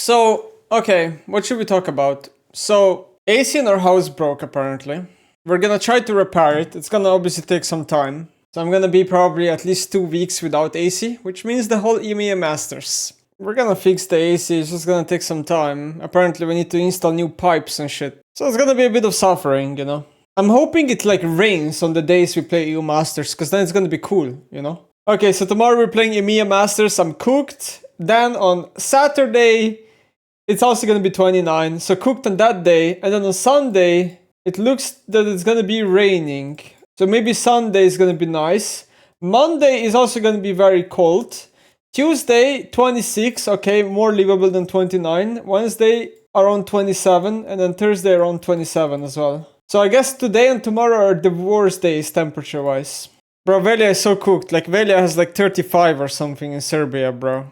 So, okay, what should we talk about? So, AC in our house broke apparently. We're gonna try to repair it. It's gonna obviously take some time. So I'm gonna be probably at least 2 weeks without AC, which means the whole EMEA Masters. We're gonna fix the AC, it's just gonna take some time. Apparently we need to install new pipes and shit. So it's gonna be a bit of suffering, you know. I'm hoping it like rains on the days we play EU Masters, because then it's gonna be cool, you know. Okay, so tomorrow we're playing EMEA Masters, I'm cooked. Then on Saturday, it's also gonna be 29, so cooked on that day. And then on Sunday, it looks that it's gonna be raining. So maybe Sunday is gonna be nice. Monday is also gonna be very cold. Tuesday, 26, okay, more livable than 29. Wednesday, around 27. And then Thursday, around 27 as well. So I guess today and tomorrow are the worst days temperature-wise. Bro, Velja is so cooked. Like, Velja has like 35 or something in Serbia, bro.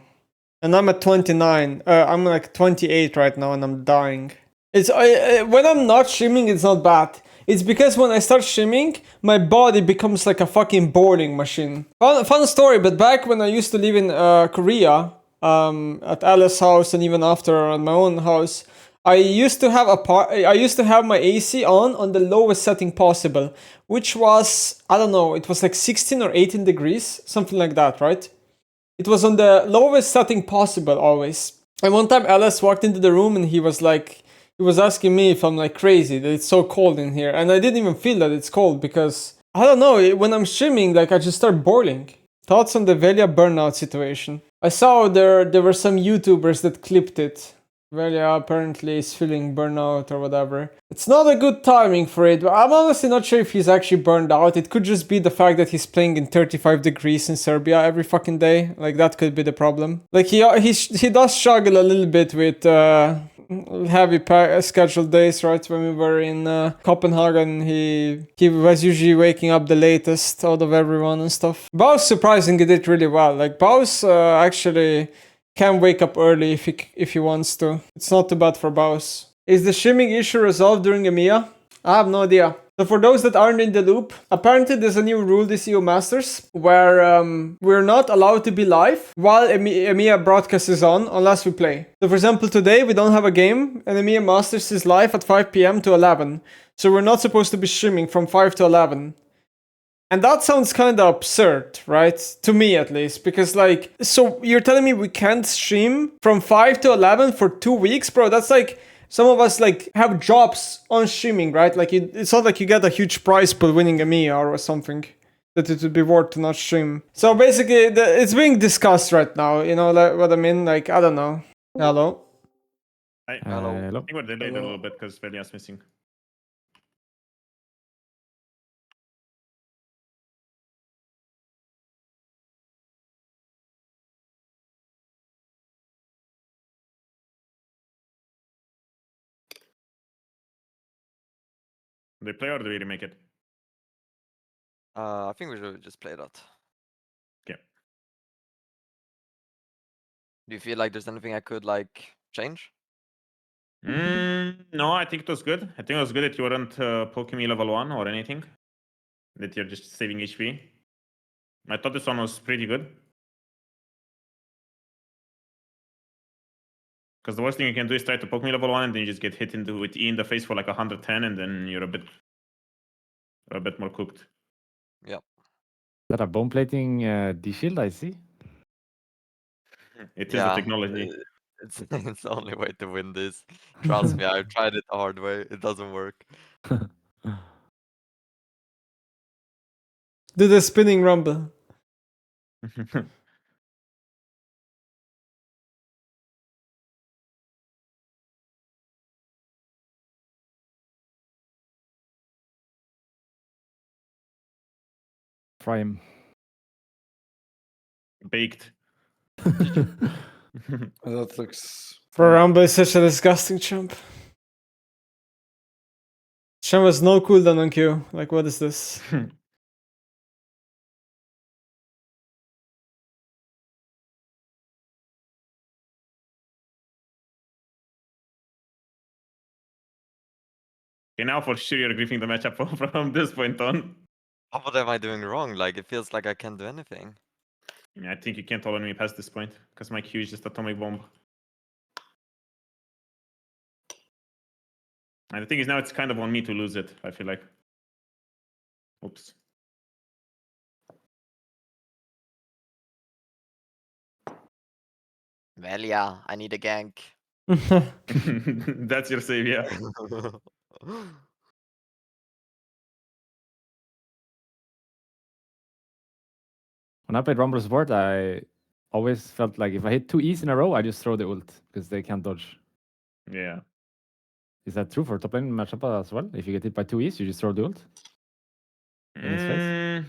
And I'm at 29. I'm like 28 right now and I'm dying. It's when I'm not streaming, it's not bad. It's because when I start streaming, my body becomes like a fucking bowling machine. Fun story, but back when I used to live in Korea, at Alice's house and even after at my own house, I used to have my AC on the lowest setting possible, which was, I don't know, it was like 16 or 18 degrees, something like that, right? It was on the lowest setting possible always. And one time Alice walked into the room and he was asking me if I'm like crazy that it's so cold in here. And I didn't even feel that it's cold because, I don't know, when I'm streaming, like I just start boiling. Thoughts on the Velja Burnout situation? I saw there were some YouTubers that clipped it. Velja apparently is feeling burnout or whatever. It's not a good timing for it, but I'm honestly not sure if he's actually burned out. It could just be the fact that he's playing in 35 degrees in Serbia every fucking day. Like, that could be the problem. Like, he does struggle a little bit with heavy scheduled days, right? When we were in Copenhagen, he was usually waking up the latest out of everyone and stuff. Baus surprisingly did really well. Like, Baus actually can wake up early if he wants to. It's not too bad for Baus. Is the streaming issue resolved during EMEA? I have no idea. So for those that aren't in the loop, apparently there's a new rule this EU Masters where we're not allowed to be live while EMEA broadcast is on unless we play. So for example, today we don't have a game and EMEA Masters is live at 5 p.m. to 11. So we're not supposed to be streaming from 5 to 11. And that sounds kind of absurd, right? To me, at least. Because, like, so you're telling me we can't stream from 5 to 11 for 2 weeks? Bro, that's like, some of us, like, have jobs on streaming, right? Like, it's not like you get a huge prize pool winning EMEA or something that it would be worth to not stream. So, basically, it's being discussed right now. You know like, what I mean? Like, I don't know. Hello? Hi. Hello. I think we're delayed a little bit because Velja's missing. Do they play or do we remake it? I think we should just play that. Okay. Do you feel like there's anything I could like change? No, I think it was good. I think it was good that you weren't poking me level 1 or anything. That you're just saving HP. I thought this one was pretty good. Because the worst thing you can do is try to poke me level 1 and then you just get hit with E in the face for like 110 and then you're a bit more cooked. Yeah. That a bone plating D-shield, I see. It is the technology. It's the only way to win this. Trust me, I've tried it the hard way. It doesn't work. Do the spinning rumble. Fry him. Baked. That looks... Bro, Rumble is such a disgusting champ. Champ has no cooldown on Q. Like, what is this? Okay, now for sure you're griefing the matchup from this point on. What am I doing wrong? Like, it feels like I can't do anything. I think you can't follow me past this point, because my Q is just atomic bomb. And the thing is now it's kind of on me to lose it, I feel like. Oops. Velja, I need a gank. That's your savior. When I played Rumble support, I always felt like if I hit 2 E's in a row, I just throw the ult because they can't dodge. Yeah. Is that true for top lane matchup as well? If you get hit by 2 E's, you just throw the ult? In his face?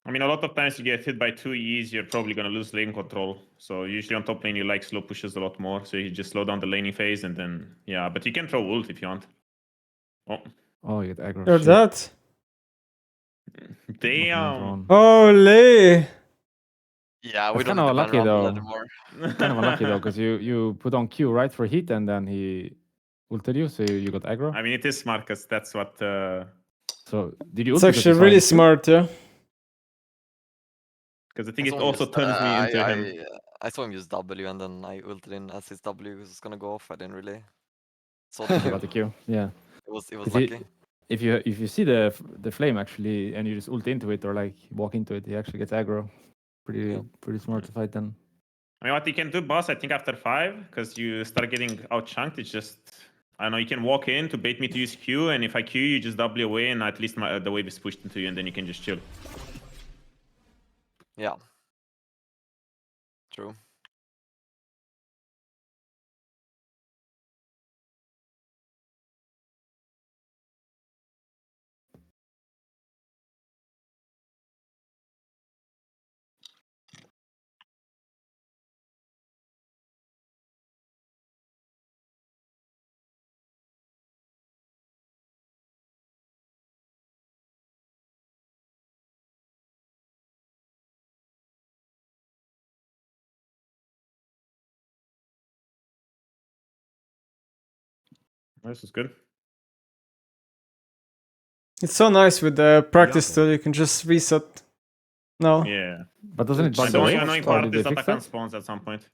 I mean, a lot of times you get hit by 2 E's, you're probably going to lose lane control. So usually on top lane, you like slow pushes a lot more. So you just slow down the laning phase and then, yeah. But you can throw ult if you want. Oh. Oh, you get aggro. Heard Shit. that? Damn. Holy! Yeah, we That's don't kind need of to ban unlucky Rumble though. anymore. Kind of unlucky though, because you put on Q right for heat and then he ulted you, so you got aggro. I mean, it is smart because that's what... So did you It's ult because you actually saw really him Q? smart, yeah. Because I think I it saw him also use- turns me into him. I saw him use W and then I ulted in as his W was gonna go off. I didn't really saw the You Q. got the Q, yeah. It was 'Cause lucky. if you see the flame actually and you just ult into it or like walk into it, he actually gets aggro. Pretty smart to fight then. I mean, what you can do, boss, I think after 5, because you start getting out-chunked, it's just... I don't know, you can walk in to bait me to use Q, and if I Q, you just W away, and at least the wave is pushed into you, and then you can just chill. Yeah. True. This is good. It's so nice with the practice tool, you can just reset. No. Yeah. But doesn't it bug And the the only waves? annoying Or part did is they that I fix can't that? spawns at some point.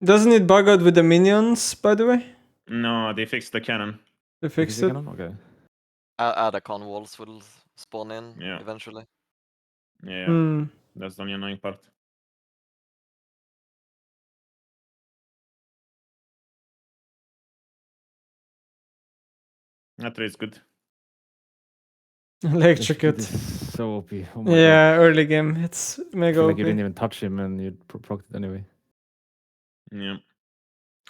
Doesn't it bug out with the minions, by the way? No, they fixed the cannon. They Fix fixed the it? cannon? Okay. Add a con walls will spawn in Yeah. eventually. Yeah, Hmm. that's the only annoying part. That trade is good. Electric It it. is so OP. Oh my god. Yeah, early game. It's I mega feel OP. like you didn't even touch him and you procced it anyway. Yeah.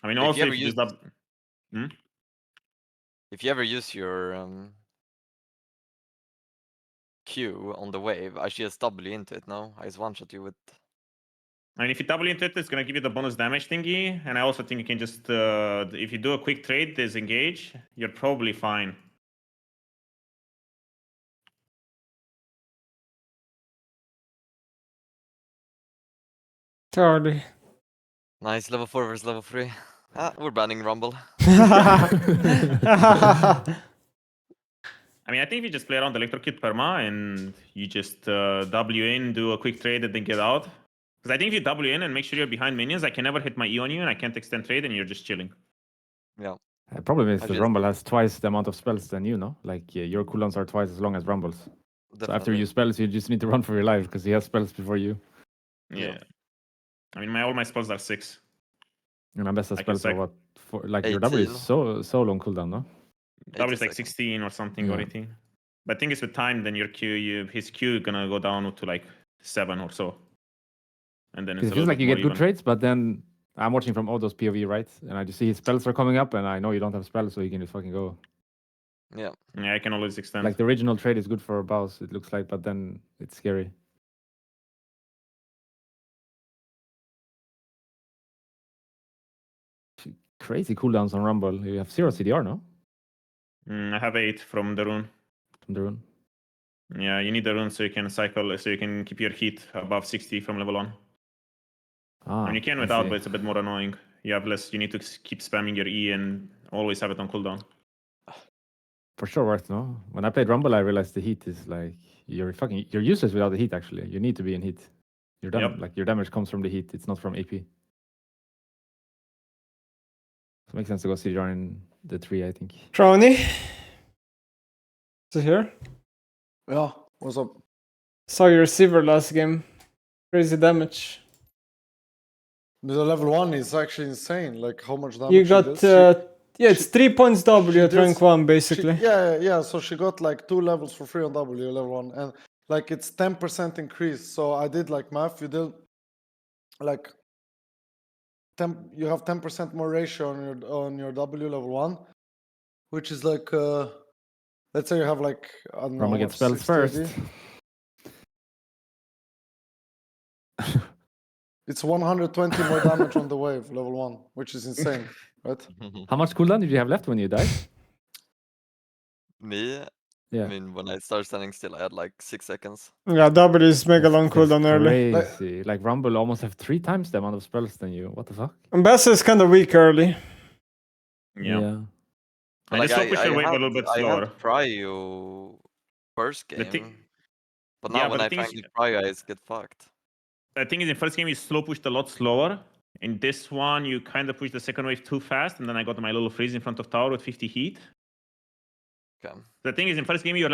I mean, If also you ever if you just use- up... Hmm? If you ever use your Q on the wave, I should just W into it, no? I just one-shot you with... I mean, if you double into it, it's gonna give you the bonus damage thingy. And I also think you can just, if you do a quick trade, disengage, you're probably fine. Totally. Nice, level 4 versus level 3. Ah, we're banning Rumble. I mean, I think if you just play around Electrocute perma and you just W in, do a quick trade, and then get out. Because I think if you W in and make sure you're behind minions, I can never hit my E on you and I can't extend trade and you're just chilling. Yeah. The problem is I that just- Rumble has twice the amount of spells than you know. Like your cooldowns are twice as long as Rumble's. So after Definitely. you spells, you just need to run for your life because he has spells before you. Yeah. I mean, all my spells are 6. And my best I can spells are sack- what? Like your W 18. is so long cooldown, no? W is 80 like seconds. 16 or something or Yeah. 18. But thing is with time, then your Q, his Q gonna go down to like 7 or so. And then it's Because a it feels little like bit you more get good even. trades, but then I'm watching from Odo's POV, right? And I just see his spells are coming up, and I know you don't have spells, so you can just fucking go. Yeah. Yeah, I can always extend. Like the original trade is good for Baus, it looks like, but then it's scary. Crazy cooldowns on Rumble. You have 0 CDR, no? I have 8 from the rune. From the rune. Yeah, you need the rune so you can cycle, so you can keep your heat above 60 from level 1. Ah, And you can I without, see. but it's a bit more annoying. You have less, you need to keep spamming your E and always have it on cooldown. For sure worth, no? When I played Rumble, I realized the heat is like you're useless without the heat. Actually, you need to be in heat. Yep. Like your damage comes from the heat. It's not from AP. So it makes sense to go CDR in the 3, I think. Crowny. Is it here? Yeah, what's up? Saw your receiver last game. Crazy damage. The level 1 is actually insane. Like how much damage You she got did. yeah, it's 3 points W she at did- rank 1 basically. Yeah. So she got like 2 levels for free on W level 1, and like it's 10% increase. So I did like math. You did like 10. You have 10% more ratio on your W level 1, which is like let's say you have like I don't know. Rumble how gets much, spells 60 first. AD? It's 120 more damage on the wave level 1, which is insane, right? How much cooldown did you have left when you died? Me? Yeah. I mean, when I started standing still, I had like 6 seconds. Yeah, W is mega long That's cooldown early. crazy. Like Rumble almost have 3 times the amount of spells than you. What the fuck? And Bass is kind of weak early. Yeah. But And like this slow pusher wave a little bit I slower. had prio first The game, thing- but Yeah, now but when the I thing is- finally prio, I just get fucked. I think in the first game he slow pushed a lot slower. In this one, you kind of pushed the second wave too fast, and then I got my little freeze in front of tower with 50 heat. Okay. The thing is, in first game you're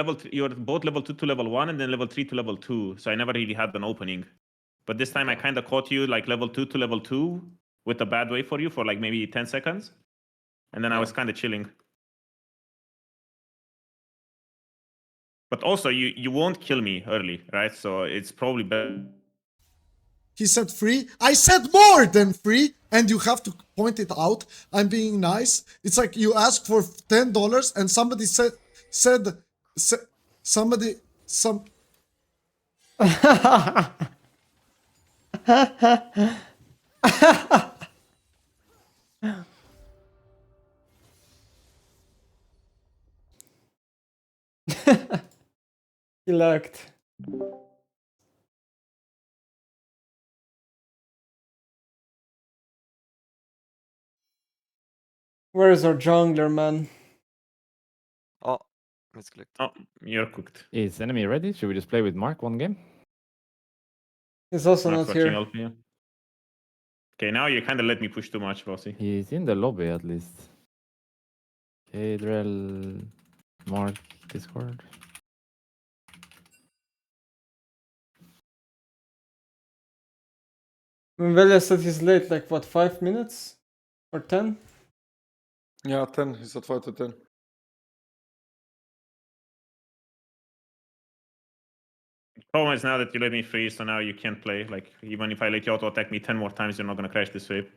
both level 2 to level 1, and then level 3 to level 2. So I never really had an opening. But this time I kind of caught you like level 2 to level 2 with a bad wave for you for like maybe 10 seconds, and then I was kind of chilling. But also, you won't kill me early, right? So it's probably better. He said free. I said more than free, and you have to point it out. I'm being nice. It's like you ask for $10 and somebody said somebody some. He lagged. Where is our jungler, man? Oh, misclicked. Oh, you're cooked. Is enemy ready? Should we just play with Mark one game? He's also Not not watching here. LP. Okay, now you kind of let me push too much, Bossy. He's in the lobby at least. Okay, Drell, Mark, Discord. When Velja said he's late, like what, 5 minutes? Or 10? Yeah, 10. He said 5 to 10. Problem is now that you let me free, so now you can't play. Like, even if I let you auto attack me 10 more times, you're not gonna crash this wave.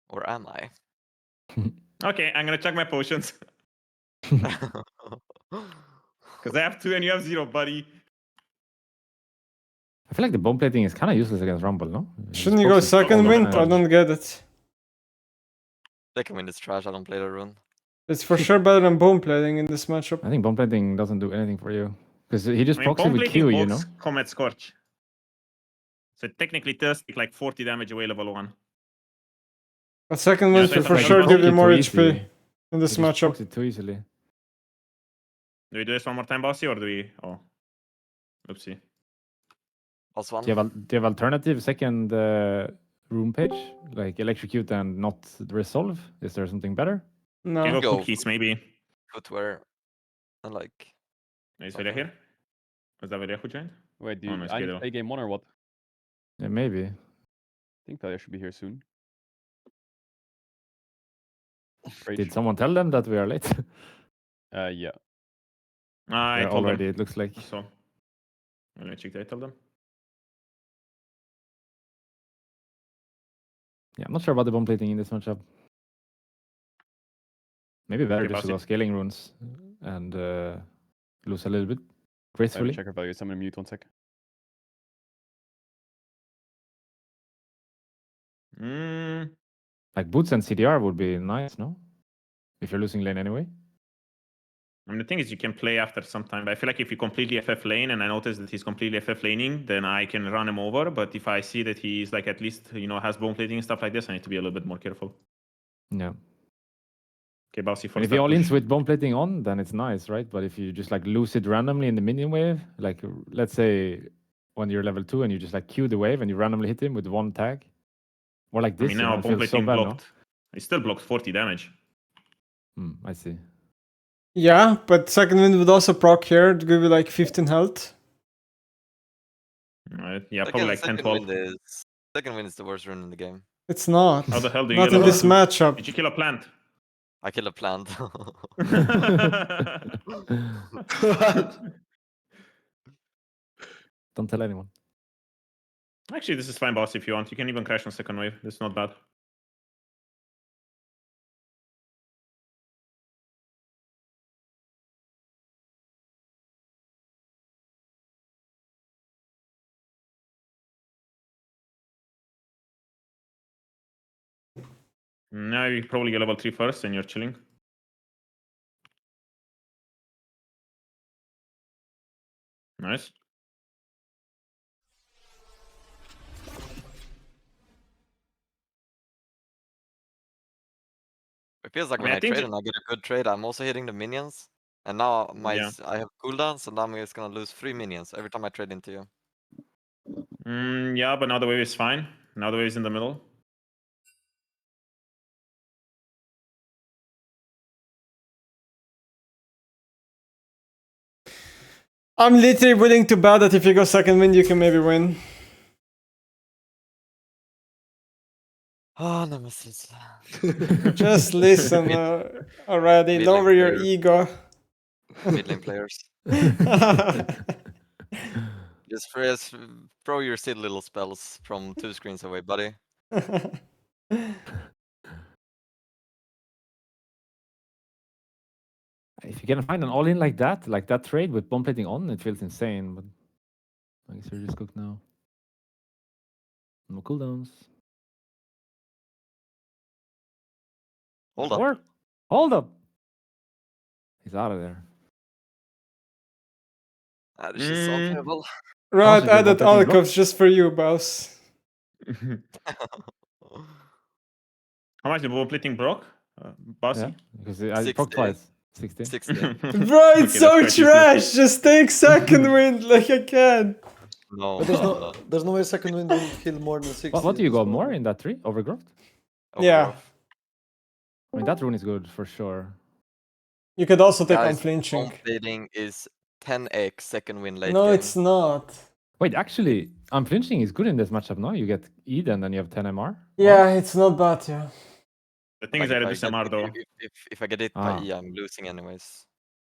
Or am I? Okay, I'm gonna check my potions. Because I have 2 and you have 0, buddy. I feel like the bomb plating is kind of useless against Rumble, no? Shouldn't you go second wind? I don't get it. Second wind is trash, I don't play the rune. It's for sure better than bomb plating in this matchup. I think bomb plating doesn't do anything for you. Because he just I mean, proxy bomb with plating Q, you know? blocks Comet Scorch. So it technically does take like 40 damage away level 1. But second Yeah, wind that's will for like sure you give you proxy more too HP easy. in this He just matchup. proxy too easily. Do we do this one more time, Bossy, or do we... Oh. Oopsie. Plus one. Do you have alternative second room page? Like electrocute and not resolve? Is there something better? Can No. go Go. cookies, maybe. Footwear. And like. Is Velja here? Is that Velja who joined? Wait, do Oh, you, no, it's I need Kayle. to play game 1 or what? Yeah, maybe. I think Velja should be here soon. Great. Did someone tell them that we are late? Yeah. I They're told already, them. it looks like. So, let me check the I told them. Yeah, I'm not sure about the bomb plating in this matchup. Maybe better Okay, just to go Bossy. scaling runes and lose a little bit Let me gracefully. check her values. I'm gonna mute 1 sec. Mm, Like boots and CDR would be nice, no? If you're losing lane anyway. I mean, the thing is, you can play after some time. But I feel like if you completely FF lane and I notice that he's completely FF laning, then I can run him over. But if I see that he's like at least, you know, has bone plating and stuff like this, I need to be a little bit more careful. Yeah. Okay, Bossy for And if that you all in push. with bomb plating on, then it's nice, right? But if you just like lose it randomly in the minion wave, like let's say when you're level 2 and you just like Q the wave and you randomly hit him with one tag, Or like I this, mean, you know, now it bomb feels so plating bad, no? blocked. He still blocked 40 damage. I see. Yeah, but second wind would also proc here to give you like 15 health. Right? Yeah, probably like 10, 12. Second win is the worst rune in the game. It's not. How the hell do you Not get in level this 2? matchup. Did you kill a plant? I kill a plant. Don't tell anyone. Actually, this is fine, boss, if you want. You can even crash on second wave. It's not bad. Now you probably get level 3 first and you're chilling. Nice. It feels like I when mean, I I think trade and I get a good trade, I'm also hitting the minions. And now Yeah. I have cooldown, so now I'm just gonna lose 3 minions every time I trade into you. Yeah, but now the wave is fine. Now the wave is in the middle. I'm literally willing to bet that if you go second wind, you can maybe win. Oh, Nemesis. Just listen already. Mid Lower lane your players. ego. Mid lane players. Just throw your silly little spells from 2 screens away, buddy. If you can find an all-in like that trade with bomb plating on, it feels insane. But I guess you're just cooked now. No cooldowns. Hold up. Or hold up. He's out of there. This is so unplayable. Right, Also, added you're one-tapping Alcoves just for you, Baus. How much the ball plating broke? Bossy? Yeah, because I 60. proc twice. 60. 60. Bro, it's Okay, that's so quite useless. trash! Just take second wind like I can. No, But there's no way second wind will kill more than 60. What do you at go this more point. in that tree? Overgrowth? Yeah. Overgrowth. I mean, that rune is good for sure. You could also take Guys, unflinching. bomb plating is 10x second win late No, game. it's not. Wait, actually, unflinching is good in this matchup, no? You get Eden and you have 10 MR? Yeah, it's not bad, yeah. The thing is, I reduce MR though. If I get hit by E, I'm losing anyways.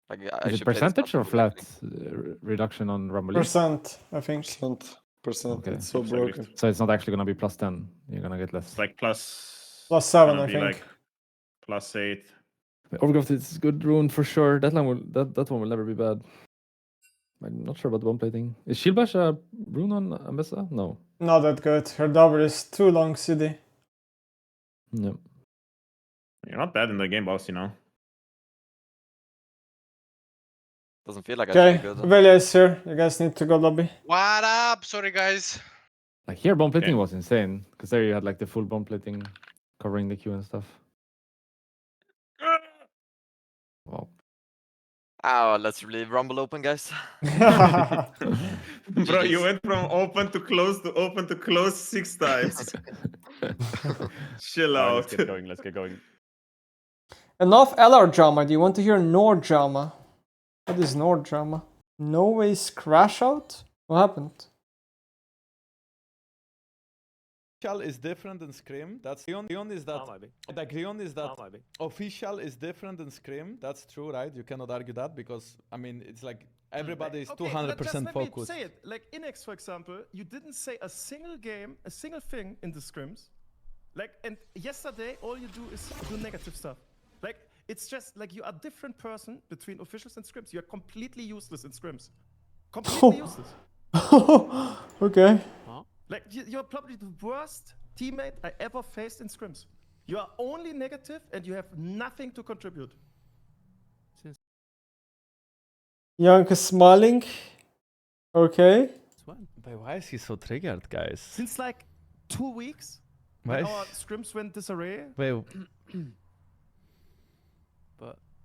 Like, I Is it should play this percentage or matchup flat with reduction on Rumble? Percent, I think. Percent. Okay. It's so Absolutely. broken. So it's not actually gonna be plus 10. You're gonna get less. It's like plus... Plus 7, gonna I be think. like plus 8. Overgrowth is good rune for sure. That one will never be bad. I'm not sure about the bomb plating. Is Shield Bash a rune on Ambessa? No. Not that good. Her double is too long, CD. No. You're not bad in the game, boss, you know. Doesn't feel like I should Okay, be good. Velja is here. You guys need to go lobby. What up? Sorry, guys. Like here, bomb plating Okay. was insane because there you had like the full bomb plating covering the queue and stuff. Wow. Oh, let's leave Rumble open, guys. Bro, you went from open to close 6 times. Chill Alright, out. let's get going. Let's get going. Enough LR drama. Do you want to hear NORD drama? What is NORD drama? No ways crash out? What happened? Official is different than Scream. That's Grion is that. The Grion is that. Official is different than Scream. That's true, right? You cannot argue that because I mean it's like everybody is 200% focused. Say it. Like Inex, for example, you didn't say a single game, a single thing in the scrims. Like, and yesterday all you do is do negative stuff. Like, it's just like you are a different person between officials and scrims. You are completely useless in scrims. Completely useless. Okay. Like, you're probably the worst teammate I ever faced in scrims. You are only negative and you have nothing to contribute. Janka smiling. Okay. But why is he so triggered, guys? Since like 2 weeks, Why when is- our scrims went disarray, Wait,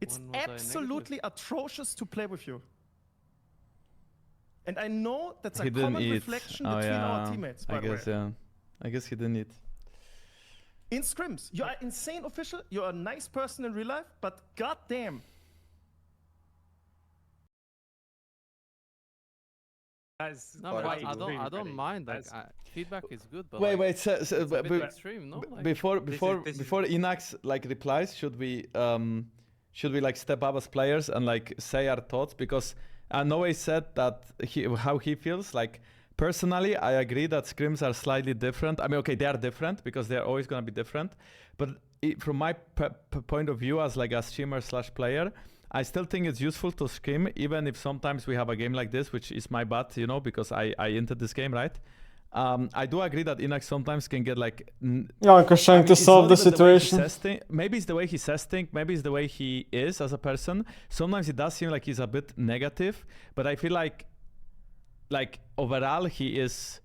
it's absolutely atrocious to play with you. And I know that's a he didn't common eat. reflection Oh between yeah, our teammates, by I the way. guess yeah. I guess he didn't eat. In scrims, you are insane official. You're a nice person in real life, but goddamn. Guys, No, but I don't mind. Like feedback is good, but Wait, like, wait. it's a bit extreme, no? Like, Before this is- Inax like replies, should we like step up as players and like say our thoughts? Because Noe said that how he feels. Like personally, I agree that scrims are slightly different. I mean, okay, they are different because they're always gonna be different. But from my point of view as like a streamer / player, I still think it's useful to scrim, even if sometimes we have a game like this, which is my bad, you know, because I entered this game, right? I do agree that Inax sometimes can get like... Yeah, because trying to solve the situation. Maybe it's the way he says things, maybe it's the way he is as a person. Sometimes it does seem like he's a bit negative, but I feel like overall he is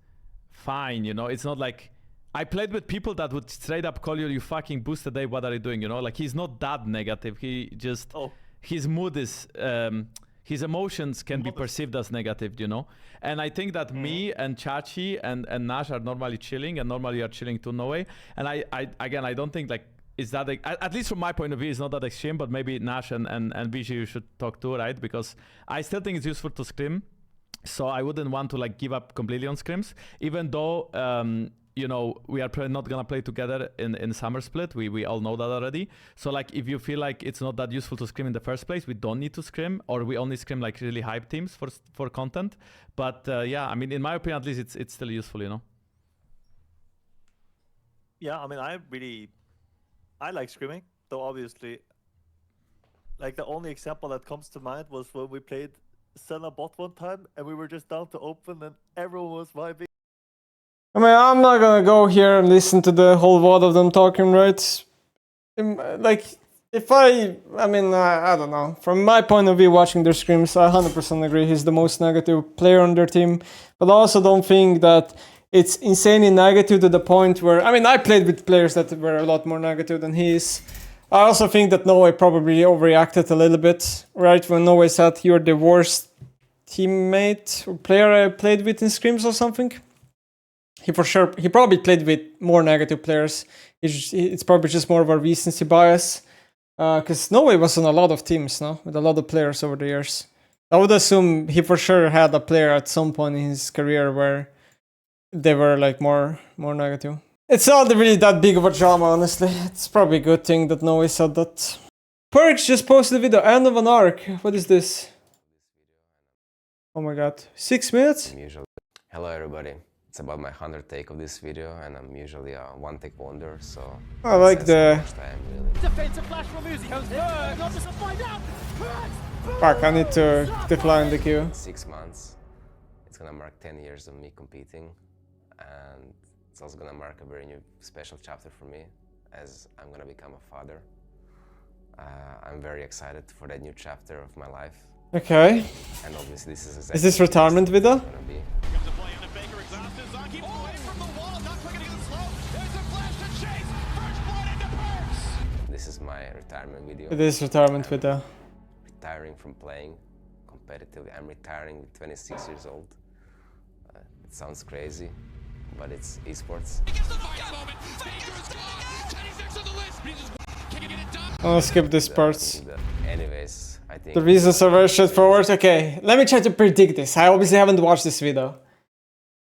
fine, you know? It's not like... I played with people that would straight up call you fucking boosted day, what are you doing, you know? Like he's not that negative, he just... His mood is... his emotions can be perceived as negative, you know? And I think that me and Chachi and Nash are normally chilling, and normally are chilling too, no way. And I don't think like, is that, at least from my point of view, it's not that extreme, but maybe Nash and VG you should talk too, right? Because I still think it's useful to scrim. So I wouldn't want to like give up completely on scrims, even though, you know, we are probably not gonna play together in summer split. We all know that already. So like, if you feel like it's not that useful to scrim in the first place, we don't need to scrim, or we only scrim like really hype teams for content. But yeah, I mean, in my opinion, at least it's still useful, you know. Yeah, I mean, I like scrimming, though obviously, like the only example that comes to mind was when we played Senna bot one time, and we were just down to open, and everyone was vibing. I mean, I'm not gonna go here and listen to the whole VOD of them talking, right? Like, if I don't know. From my point of view, watching their scrims, I 100% agree he's the most negative player on their team. But I also don't think that it's insanely negative to the point where... I mean, I played with players that were a lot more negative than he is. I also think that Noe probably overreacted a little bit, right? When Noe said you're the worst teammate or player I played with in scrims or something. He probably played with more negative players. It's probably just more of a recency bias. Because Noe was on a lot of teams, no? With a lot of players over the years. I would assume he for sure had a player at some point in his career where they were like more negative. It's not really that big of a drama, honestly. It's probably a good thing that Noe said that. Perkz just posted a video, end of an arc. What is this? Oh my god. 6 minutes? Hello everybody. It's about my 100th take of this video, and I'm usually a one-take wonder, so... I like the... defensive flash from Uzi comes Perkz. Find out. Fuck, I need to decline the queue. 6 months. It's gonna mark 10 years of me competing, and it's also gonna mark a very new special chapter for me, as I'm gonna become a father. I'm very excited for that new chapter of my life. Okay. And obviously this is exactly... Is this retirement video? This is my retirement video. It is retirement video. Retiring from playing competitively. I'm retiring with 26 years old. It sounds crazy, but it's esports. I'll skip this part. Anyways, I think... The reasons are very straightforward. Okay, let me try to predict this. I obviously haven't watched this video.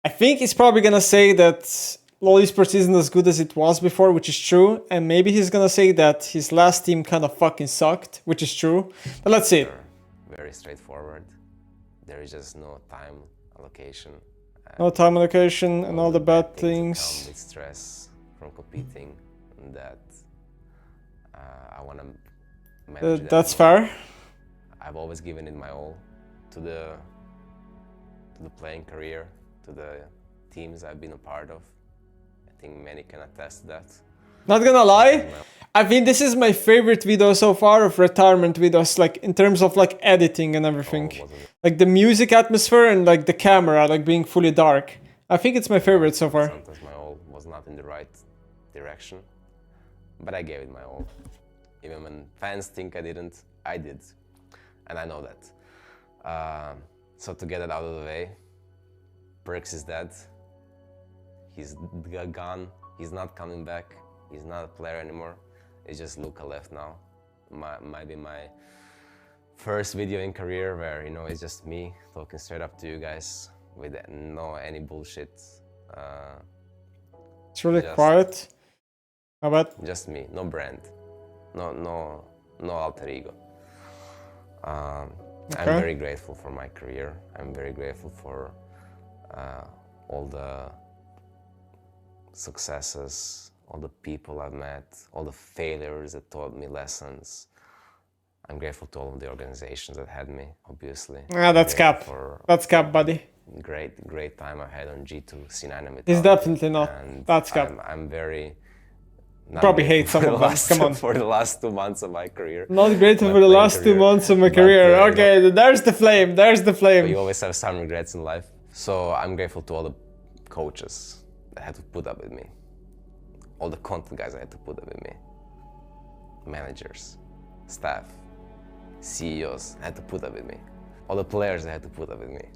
I think he's probably gonna say that LoL esports isn't as good as it was before, which is true. And maybe he's gonna say that his last team kind of fucking sucked, which is true. But let's see. Very straightforward. There is just no time allocation. No time allocation and all the bad things. With stress from competing, that I want to manage. That's fair. I've always given it my all to the playing career, to the teams I've been a part of. I think many can attest to that. Not gonna lie, I think this is my favorite video so far of retirement videos, like in terms of like editing and everything. Like the music atmosphere and like the camera like being fully dark. I think it's my favorite so far. Sometimes my all was not in the right direction, but I gave it my all. Even when fans think I didn't, I did. And I know that. So to get it out of the way, Perkz is dead. He's gone. He's not coming back. He's not a player anymore. It's just Luca left now. Might be my first video in career where, you know, it's just me talking straight up to you guys with no any bullshit. It's really quiet. How about? Just me, no brand, no alter ego. I'm very grateful for my career. I'm very grateful for all the successes, all the people I've met, all the failures that taught me lessons. I'm grateful to all of the organizations that had me, obviously. Ah, that's cap. That's cap, buddy. Great time I had on G2, C9 It's definitely not. That's cap. I'm very... Probably hate some of them. Come on. For the last 2 months of my career. Not grateful for the last 2 months of my career. Okay, there's the flame. There's the flame. But you always have some regrets in life. So I'm grateful to all the coaches that had to put up with me. All the content guys that had to put up with me. Managers, staff, CEOs had to put up with me. All the players that had to put up with me.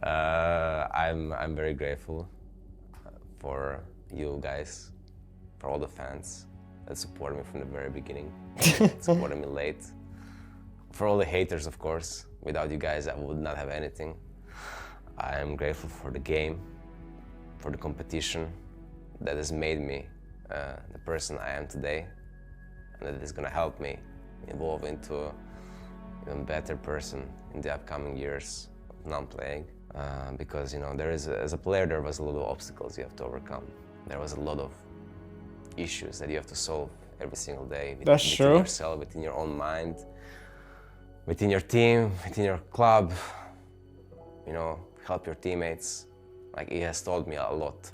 I'm very grateful for you guys, for all the fans that supported me from the very beginning, supported me late. For all the haters, of course. Without you guys, I would not have anything. I am grateful for the game, for the competition that has made me the person I am today, and that is gonna help me evolve into an even better person in the upcoming years of non-playing. Because, you know, as a player, there was a lot of obstacles you have to overcome. There was a lot of issues that you have to solve every single day within yourself, within your own mind, within your team, within your club. You know, help your teammates. Like, he has taught me a lot.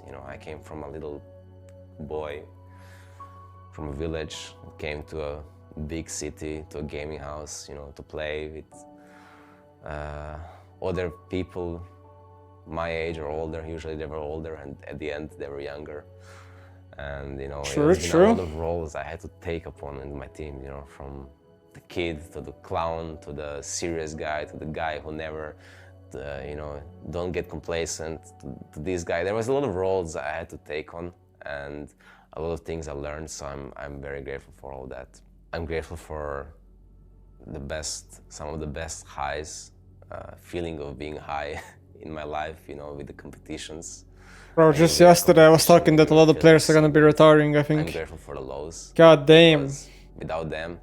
You know, I came from a little boy from a village, came to a big city, to a gaming house, you know, to play with other people my age or older. Usually they were older, and at the end they were younger. And, you know, it was a lot of roles I had to take upon in my team, you know, from the kid to the clown to the serious guy to the guy who never, you know, don't get complacent, to this guy. There was a lot of roles I had to take on and a lot of things I learned, so I'm very grateful for all that. I'm grateful for some of the best highs, feeling of being high in my life, you know, with the competitions. Bro, just yesterday I was talking that a lot of players are gonna be retiring, I think. I'm grateful for the lows. God damn. Without them,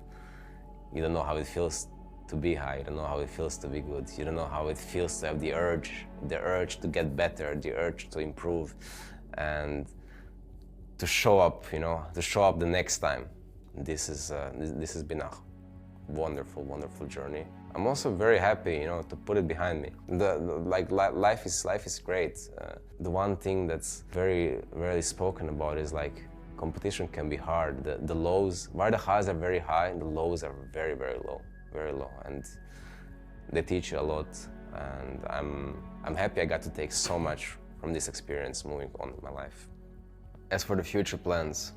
you don't know how it feels to be high, you don't know how it feels to be good, you don't know how it feels to have the urge to get better, the urge to improve, and to show up, you know, to show up the next time. This has been a wonderful journey. I'm also very happy, you know, to put it behind me. Life is great. The one thing that's very rarely spoken about is like competition can be hard. The lows, while the highs are very high, the lows are very low, and they teach you a lot. And I'm happy I got to take so much from this experience moving on in my life. As for the future plans,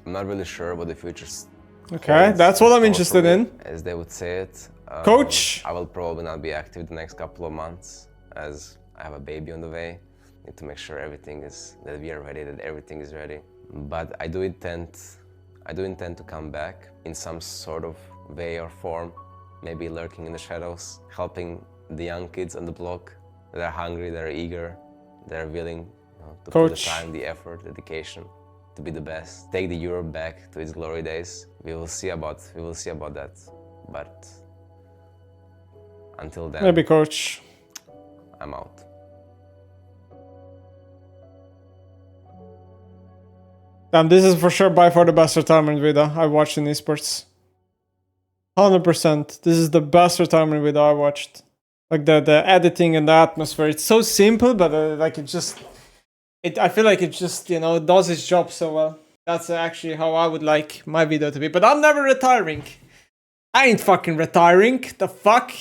I'm not really sure what the future's. Okay, that's what I'm interested in. As they would say it. Coach! I will probably not be active the next couple of months, as I have a baby on the way. Need to make sure that we are ready, that everything is ready. But I do intend to come back in some sort of way or form, maybe lurking in the shadows, helping the young kids on the block that are hungry, that are eager, that are willing, you know, to put the time, the effort, dedication to be the best. Take the Europe back to its glory days. We will see about that. But until then, maybe coach. I'm out. Damn, this is for sure by far the best retirement video I've watched in esports. 100%. This is the best retirement video I watched. Like the editing and the atmosphere. It's so simple, but like I feel like it just, you know, does its job so well. That's actually how I would like my video to be. But I'm never retiring. I ain't fucking retiring. The fuck?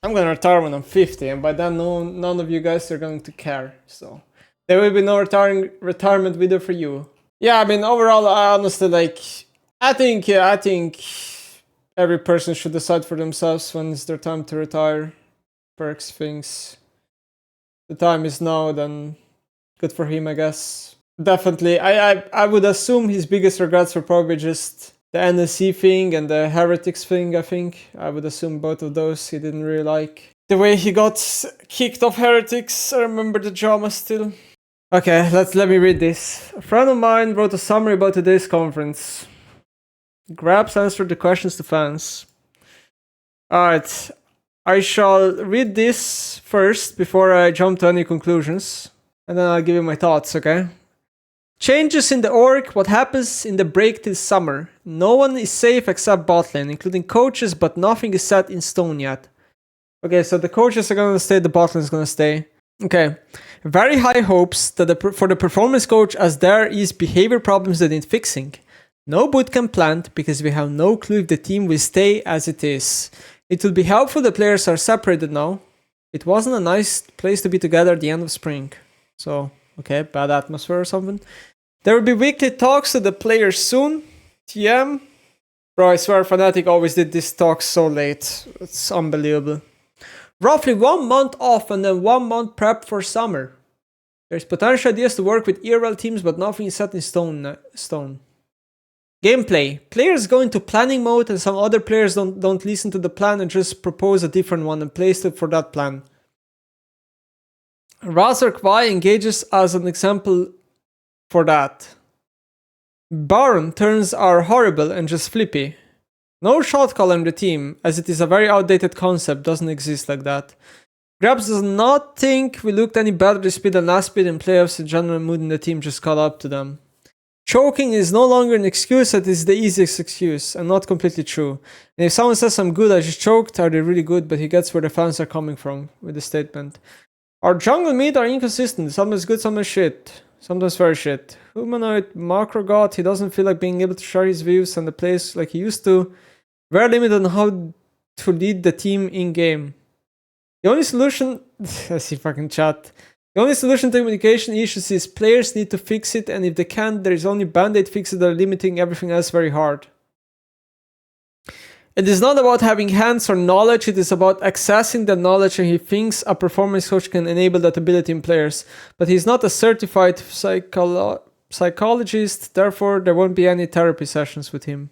I'm gonna retire when I'm 50, and by then none of you guys are going to care. So there will be no retirement video for you. Yeah, I mean, overall, I honestly I think every person should decide for themselves when it's their time to retire. Perkz thinks the time is now, then good for him, I guess. Definitely. I would assume his biggest regrets were probably just the NSC thing and the Heretics thing, I think. I would assume both of those he didn't really like. The way he got kicked off Heretics, I remember the drama still. Okay, let me read this. A friend of mine wrote a summary about today's conference. Grabs answered the questions to fans. Alright, I shall read this first before I jump to any conclusions. And then I'll give you my thoughts, okay? Changes in the org, what happens in the break till summer. No one is safe except bot lane, including coaches, but nothing is set in stone yet. Okay, so the coaches are gonna stay, the bot lane is gonna stay. Okay, very high hopes that for the performance coach, as there is behavior problems that need fixing. No bootcamp planned because we have no clue if the team will stay as it is. It will be helpful the players are separated now. It wasn't a nice place to be together at the end of spring. So, okay, bad atmosphere or something. There will be weekly talks to the players soon. TM. Bro, I swear Fnatic always did these talks so late. It's unbelievable. Roughly 1 month off and then 1 month prep for summer. There's potential ideas to work with ERL teams, but nothing is set in stone. Gameplay. Players go into planning mode and some other players don't listen to the plan and just propose a different one and play for that plan. Razor Kwai engages as an example for that. Baron turns are horrible and just flippy. No shot call in the team, as it is a very outdated concept, doesn't exist like that. Grabs does not think we looked any better this speed than last speed in playoffs. The general mood in the team just caught up to them. Choking is no longer an excuse, it is the easiest excuse, and not completely true. And if someone says I'm good, I just choked, are they really good? But he gets where the fans are coming from with the statement. Our jungle mid are inconsistent, sometimes good, sometimes shit. Sometimes very shit. Humanoid macro god, he doesn't feel like being able to share his views and the plays like he used to. Very limited on how to lead the team in game. The only solution, I see fucking chat. The only solution to communication issues is players need to fix it, and if they can't, there is only band-aid fixes that are limiting everything else very hard. It is not about having hands or knowledge, it is about accessing the knowledge, and he thinks a performance coach can enable that ability in players. But he's not a certified psychologist, therefore there won't be any therapy sessions with him.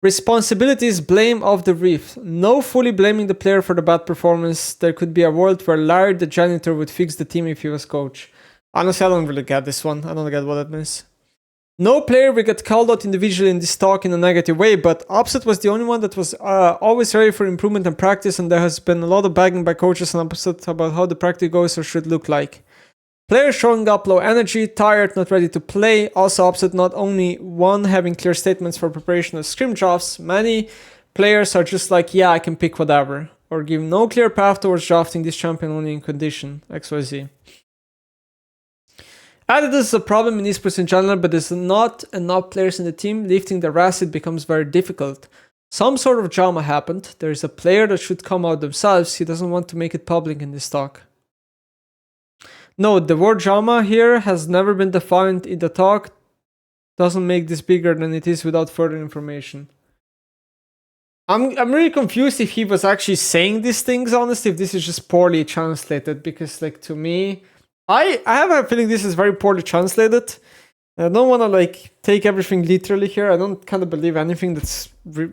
Responsibility is blame of the rift. No fully blaming the player for the bad performance. There could be a world where Larry the janitor would fix the team if he was coach. Honestly, I don't really get this one. I don't get what that means. No player will get called out individually in this talk in a negative way, but Upset was the only one that was always ready for improvement and practice, and there has been a lot of bagging by coaches and Upset about how the practice goes or should look like. Players showing up low energy, tired, not ready to play. Also Upset not only one having clear statements for preparation of scrim drafts, many players are just like, yeah, I can pick whatever. Or give no clear path towards drafting this champion only in condition, XYZ. Added is a problem in esports in general, but there's not enough players in the team. Lifting the RAS, it becomes very difficult. Some sort of drama happened. There is a player that should come out themselves. He doesn't want to make it public in this talk. No, the word drama here has never been defined in the talk. Doesn't make this bigger than it is without further information. I'm really confused if he was actually saying these things, honestly, if this is just poorly translated, because like to me, I have a feeling this is very poorly translated. I don't want to like take everything literally here. I don't kind of believe anything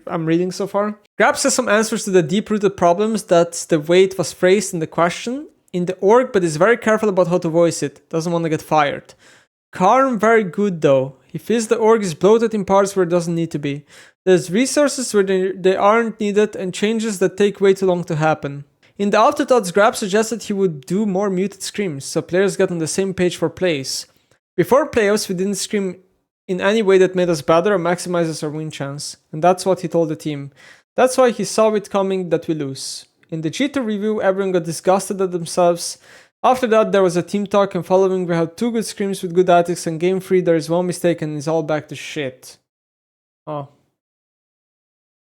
I'm reading so far. Grab says some answers to the deep-rooted problems. That's the way it was phrased in the question. In the org, but is very careful about how to voice it. Doesn't want to get fired. Karn very good though. He feels the org is bloated in parts where it doesn't need to be. There's resources where they aren't needed and changes that take way too long to happen. In the afterthoughts, Grab suggested he would do more muted scrims so players get on the same page for plays. Before playoffs, we didn't scrim in any way that made us better or maximizes our win chance. And that's what he told the team. That's why he saw it coming that we lose. In the G2 review, everyone got disgusted at themselves. After that, there was a team talk, and following, we had 2 good scrims with good tactics, and game 3, there is 1 mistake, and it's all back to shit. Oh.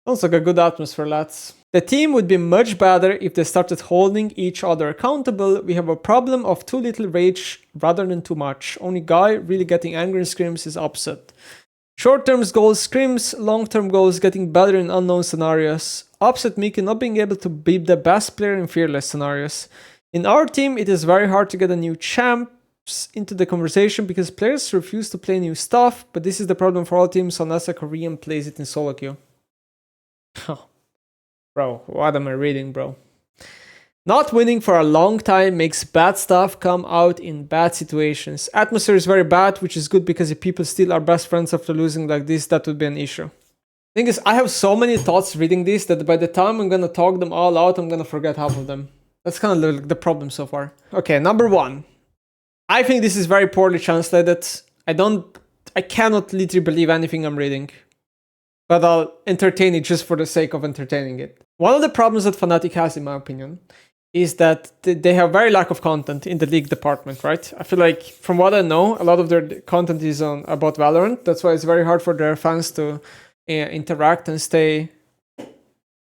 Sounds like a good atmosphere, lads. The team would be much better if they started holding each other accountable. We have a problem of too little rage rather than too much. Only guy really getting angry in scrims is Upset. Short-term goals scrims, long-term goals getting better in unknown scenarios. Upset Mickey not being able to be the best player in fearless scenarios. In our team, it is very hard to get a new champ into the conversation because players refuse to play new stuff, but this is the problem for all teams unless a Korean plays it in solo queue. Bro, what am I reading, bro? Not winning for a long time makes bad stuff come out in bad situations. Atmosphere is very bad, which is good because if people still are best friends after losing like this, that would be an issue. Thing is, I have so many thoughts reading this that by the time I'm gonna talk them all out, I'm gonna forget half of them. That's kind of the problem so far. Okay, number 1. I think this is very poorly translated. I cannot literally believe anything I'm reading. But I'll entertain it just for the sake of entertaining it. One of the problems that Fnatic has, in my opinion, is that they have very lack of content in the league department, right? I feel like, from what I know, a lot of their content is about Valorant. That's why it's very hard for their fans to interact and stay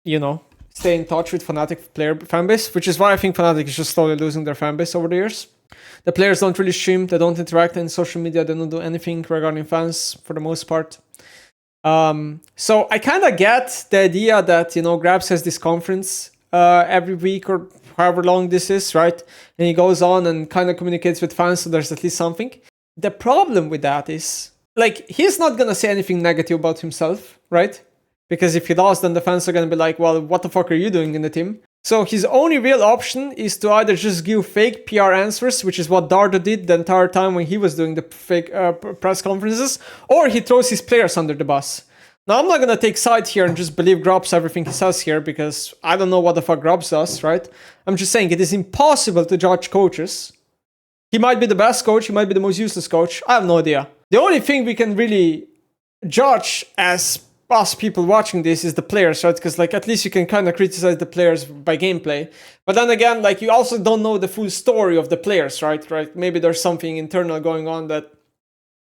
in touch with Fnatic player fanbase, which is why I think Fnatic is just slowly losing their fanbase over the years. The players don't really stream, they don't interact in social media, they don't do anything regarding fans for the most part. So I kind of get the idea that, Grabs has this conference every week or however long this is, right? And he goes on and kind of communicates with fans, so there's at least something. The problem with that is, he's not going to say anything negative about himself, right? Because if he does, then the fans are going to be like, well, what the fuck are you doing in the team? So his only real option is to either just give fake PR answers, which is what Drututt did the entire time when he was doing the fake press conferences, or he throws his players under the bus. Now, I'm not going to take side here and just believe Grubs everything he says here, because I don't know what the fuck Grubs does, right? I'm just saying it is impossible to judge coaches. He might be the best coach, he might be the most useless coach, I have no idea. The only thing we can really judge as us people watching this is the players, right? Because at least you can kind of criticize the players by gameplay. But then again, you also don't know the full story of the players, right? Maybe there's something internal going on that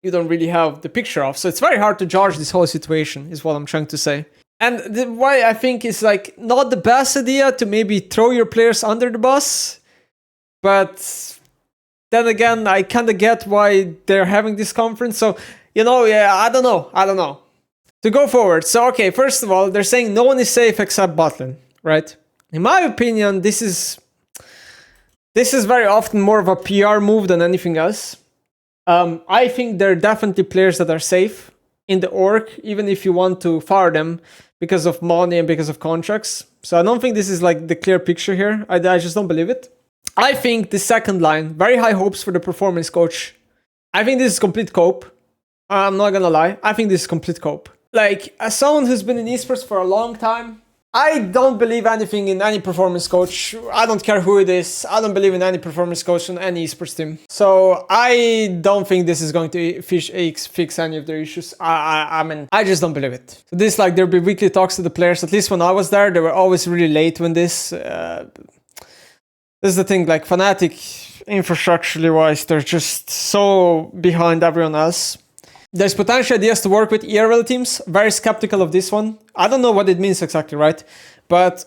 you don't really have the picture of. So it's very hard to judge this whole situation, is what I'm trying to say. And why I think it's not the best idea to maybe throw your players under the bus. But then again, I kind of get why they're having this conference. So, I don't know. To go forward, so okay, first of all, they're saying no one is safe except botlane, right? In my opinion, this is very often more of a PR move than anything else. I think there are definitely players that are safe in the org, even if you want to fire them because of money and because of contracts. So I don't think this is the clear picture here. I just don't believe it. I think the second line, very high hopes for the performance coach. I think this is complete cope. I'm not gonna lie. I think this is complete cope. As someone who's been in esports for a long time, I don't believe anything in any performance coach. I don't care who it is. I don't believe in any performance coach on any esports team. So I don't think this is going to fix any of their issues. I mean, I just don't believe it. So this, there'll be weekly talks to the players. At least when I was there, they were always really late when this... this is the thing, Fnatic, infrastructurally wise, they're just so behind everyone else. There's potential ideas to work with ERL teams. Very skeptical of this one. I don't know what it means exactly, right? But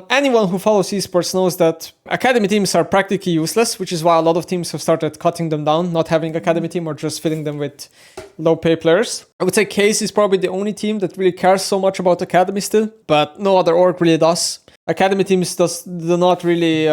anyone who follows esports knows that academy teams are practically useless, which is why a lot of teams have started cutting them down, not having academy team or just filling them with low-pay players. I would say Case is probably the only team that really cares so much about academy still, but no other org really does. Academy teams do not really...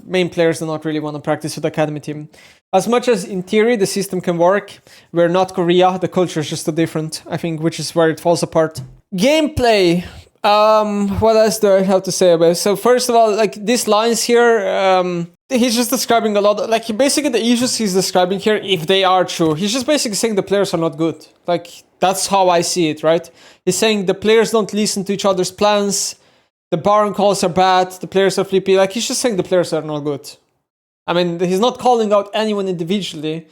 main players do not really want to practice with academy team. As much as in theory the system can work, we're not Korea, the culture is just too different, I think, which is where it falls apart. Gameplay. What else do I have to say about it? So first of all, these lines here, he's just describing a lot, basically the issues he's describing here, if they are true, he's just basically saying the players are not good. That's how I see it, right? He's saying the players don't listen to each other's plans, the Baron calls are bad, the players are flippy, he's just saying the players are not good. I mean, he's not calling out anyone individually,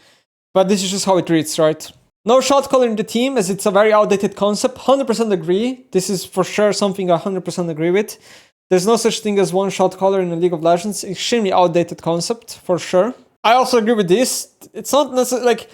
but this is just how it reads, right? No shot caller in the team, as it's a very outdated concept. 100% agree. This is for sure something I 100% agree with. There's no such thing as one shot caller in a League of Legends. Extremely outdated concept, for sure. I also agree with this. It's not necessarily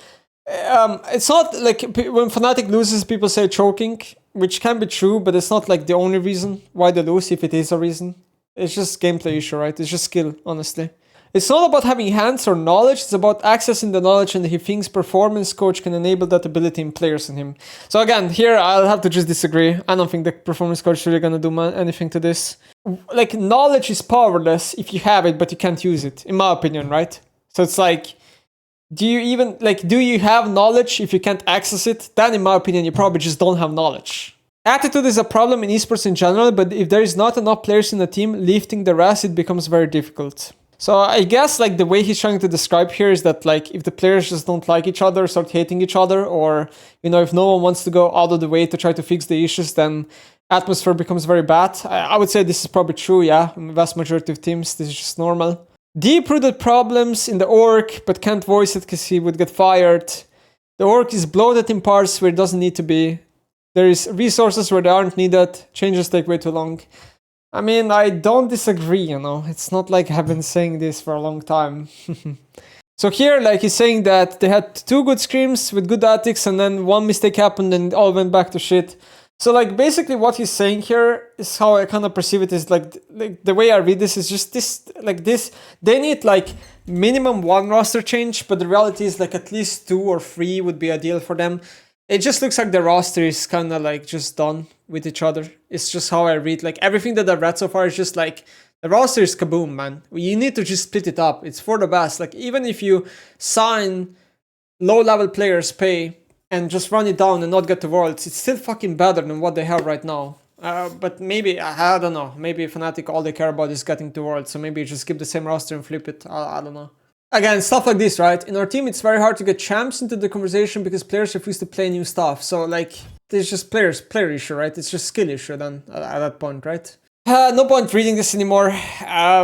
it's not when Fnatic loses, people say choking, which can be true, but it's not the only reason why they lose, if it is a reason. It's just gameplay issue, right? It's just skill, honestly. It's not about having hands or knowledge, it's about accessing the knowledge, and he thinks performance coach can enable that ability in players in him. So again, here I'll have to just disagree. I don't think the performance coach is really gonna do anything to this. Knowledge is powerless if you have it, but you can't use it, in my opinion, right? So it's like, do you have knowledge if you can't access it? Then in my opinion, you probably just don't have knowledge. Attitude is a problem in esports in general, but if there is not enough players in the team lifting the rest, it becomes very difficult. So I guess like the way he's trying to describe here is that like if the players just don't like each other, start hating each other, or if no one wants to go out of the way to try to fix the issues, then atmosphere becomes very bad. I would say this is probably true, yeah. In the vast majority of teams, this is just normal. Deep rooted problems in the org, but can't voice it because he would get fired. The org is bloated in parts where it doesn't need to be. There is resources where they aren't needed. Changes take way too long. I mean, I don't disagree, It's not like I've been saying this for a long time. So here, like, he's saying that they had 2 good scrims with good tactics, and then 1 mistake happened and it all went back to shit. So, like, basically what he's saying here is how I kind of perceive it is, like the way I read this is just this, they need, like, minimum 1 roster change, but the reality is, like, at least 2 or 3 would be ideal for them. It just looks like the roster is kind of like just done with each other. It's just how I read. Like everything that I've read so far is just like the roster is kaboom, man. You need to just split it up. It's for the best. Like even if you sign low-level players, pay and just run it down and not get to Worlds, it's still fucking better than what they have right now. But maybe, I don't know. Maybe Fnatic, all they care about is getting to Worlds. So maybe just keep the same roster and flip it. I don't know. Again, stuff like this, right? In our team, it's very hard to get champs into the conversation because players refuse to play new stuff. So, like, there's just player issue, right? It's just skill issue then at that point, right? No point reading this anymore. Yeah,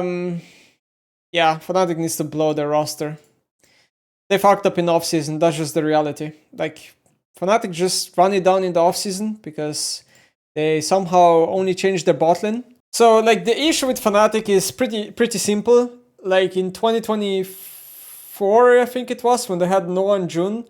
Fnatic needs to blow their roster. They fucked up in the offseason. That's just the reality. Like, Fnatic just run it down in the offseason because they somehow only changed their bot lane. So, like, the issue with Fnatic is pretty simple. Like, in 2024, I think it was, when they had Noah in June,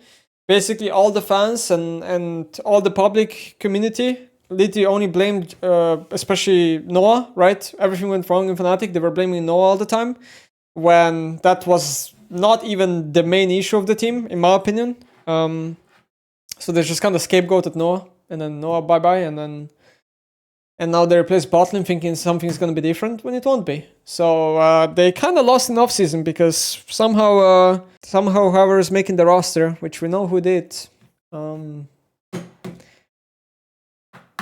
basically all the fans and all the public community literally only blamed, especially Noah, right? Everything went wrong in Fnatic. They were blaming Noah all the time, when that was not even the main issue of the team, in my opinion. So they just kind of scapegoated Noah, and then Noah bye-bye, and now they replace botlane thinking something's going to be different when it won't be. So they kind of lost in offseason because somehow whoever is making the roster, which we know who did,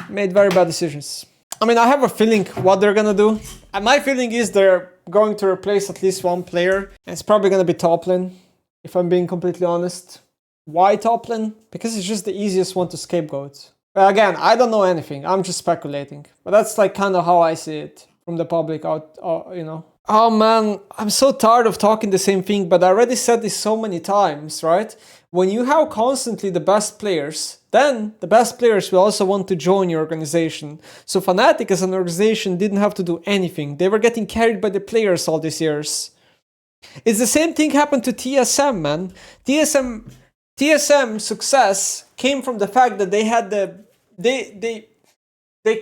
made very bad decisions. I mean, I have a feeling what they're going to do. And my feeling is they're going to replace at least 1 player. And it's probably going to be top lane, if I'm being completely honest. Why top lane? Because it's just the easiest one to scapegoat. But again, I don't know anything. I'm just speculating. But that's like kind of how I see it from the public out, Oh man, I'm so tired of talking the same thing, but I already said this so many times, right? When you have constantly the best players, then the best players will also want to join your organization. So Fnatic as an organization didn't have to do anything. They were getting carried by the players all these years. It's the same thing happened to TSM, man. TSM success came from the fact that they had they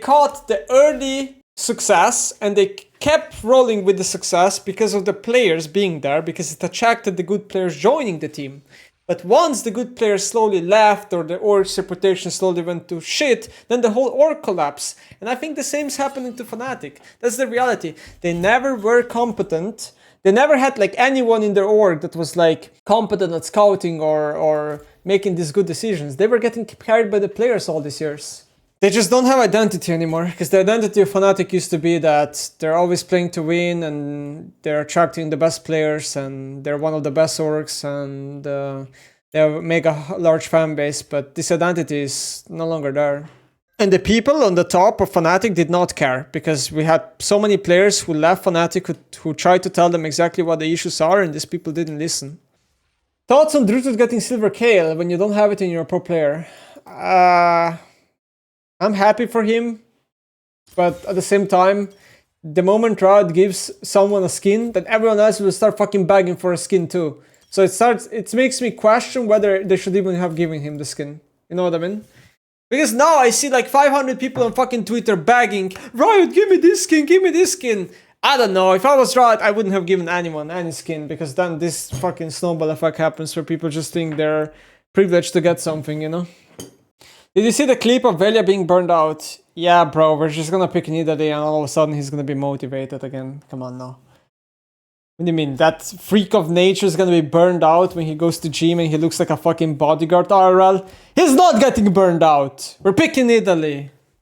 caught the early success and they kept rolling with the success because of the players being there, because it attracted the good players joining the team. But once the good players slowly left or the org's reputation slowly went to shit, then the whole org collapsed. And I think the same's happening to Fnatic. That's the reality. They never were competent. They never had like anyone in their org that was like competent at scouting or making these good decisions. They were getting carried by the players all these years. They just don't have identity anymore, because the identity of Fnatic used to be that they're always playing to win and they're attracting the best players and they're one of the best orgs and they make a large fan base, but this identity is no longer there. And the people on the top of Fnatic did not care, because we had so many players who left Fnatic who tried to tell them exactly what the issues are, and these people didn't listen. Thoughts on Drututt getting silver Kayle when you don't have it in your pro player? I'm happy for him, but at the same time, the moment Riot gives someone a skin, then everyone else will start fucking begging for a skin too. So it makes me question whether they should even have given him the skin. You know what I mean? Because now I see like 500 people on fucking Twitter begging, Riot, give me this skin, give me this skin. I don't know, if I was Riot, I wouldn't have given anyone any skin, because then this fucking snowball effect happens where people just think they're privileged to get something, you know? Did you see the clip of Velja being burned out? Yeah, bro, we're just gonna pick Nidali and all of a sudden he's gonna be motivated again. Come on now. What do you mean? That freak of nature is gonna be burned out when he goes to gym and he looks like a fucking bodyguard IRL? He's not getting burned out! We're picking Italy!